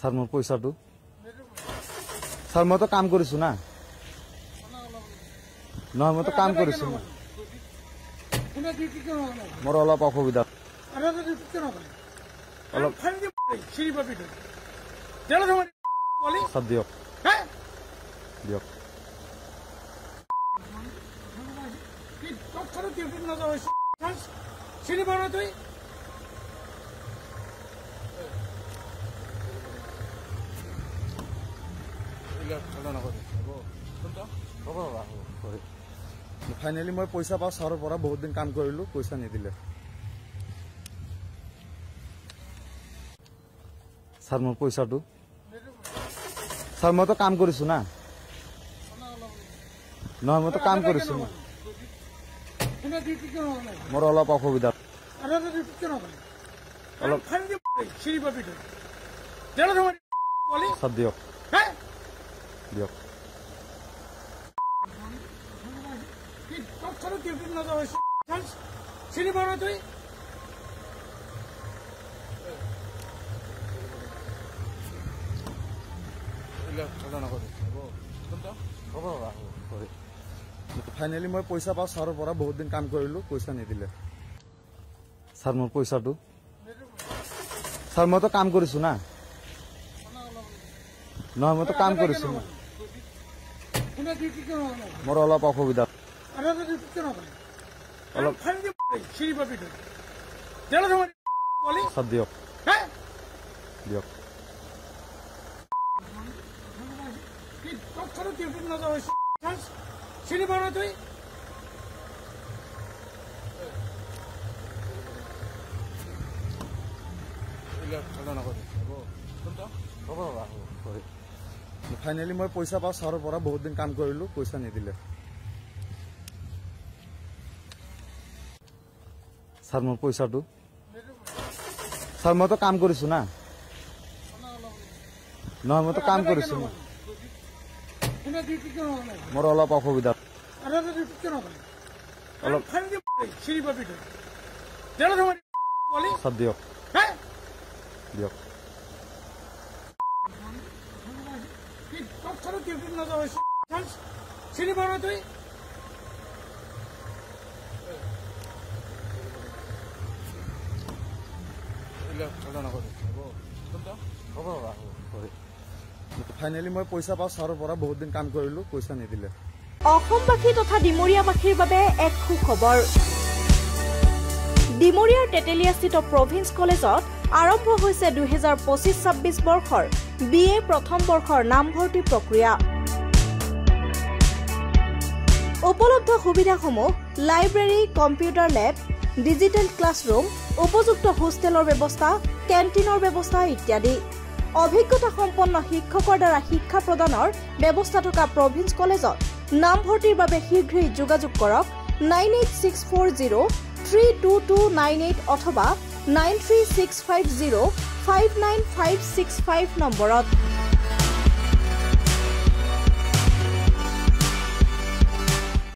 sir মোৰ পয়সাটো sir মই তো কাম কৰিছো না নহয় মই তো কাম কৰিছো মোৰ অলপ অসুবিধা অলপ সব দিয়ক দিয়ক ফাইনেলি মই পইচা পাওঁ ছাৰৰ পৰা বহুত দিন কাম কৰিলো পইচা নিদিলে স্যাৰ মোৰ পয়সাটো স্যাৰ মই তো কাম কৰিছো না নহয় মই তো কাম কৰিছো মোৰ অলপ অসুবিধা অলপ সব দিয়ক দিয়ক ফাইনেলি মই পইচা পাওঁ ছাৰৰ পৰা বহুত দিন কাম কৰিলো পইচা নিদিলে স্যাৰ মোৰ পয়সাটো স্যাৰ মই তো কাম কৰিছো না নহয় মই তো কাম কৰিছো মোৰ অলপ অসুবিধা অলপ সব দিয়ক দিয়ক ফাইনেলি মই পইচা পাওঁ ছাৰৰ পৰা বহুত দিন কাম কৰিলো পইচা নিদিলে স্যাৰ মোৰ পয়সাটো স্যাৰ মই তো কাম কৰিছো না নহয় মই তো কাম কৰিছো মোৰ অলপ অসুবিধা অলপ সব দিয়ক দিয়ক ফাইনেলি মই পইচা পাওঁ ছাৰৰ পৰা বহুত দিন কাম কৰিলো পইচা নিদিলে অসমবাসী তথা ডিমৰীয়াবাসীৰ বাবে এক সুখবৰ ডিমৰীয়াৰ তেতেলিয়াস্থিত প্ৰভিন্স কলেজত আৰম্ভ হৈছে 2025-26 বৰ্ষৰ BA প্ৰথম বৰ্ষৰ নামভৰ্তি প্ৰক্ৰিয়া উপলব্ধ সুবিধাসমূহ লাইব্ৰেৰী কম্পিউটাৰ লেব ডিজিটেল ক্লাছৰুম উপযুক্ত হোষ্টেলৰ ব্যৱস্থা কেণ্টিনৰ ব্যৱস্থা ইত্যাদি অভিজ্ঞতা সম্পন্ন শিক্ষকৰ দ্বাৰা শিক্ষা প্ৰদানৰ ব্যৱস্থা থকা প্ৰভিন্স কলেজত নামভৰ্তিৰ বাবে শীঘ্ৰেই যোগাযোগ কৰক 9864032298 অথবা 93650595565 নম্বৰত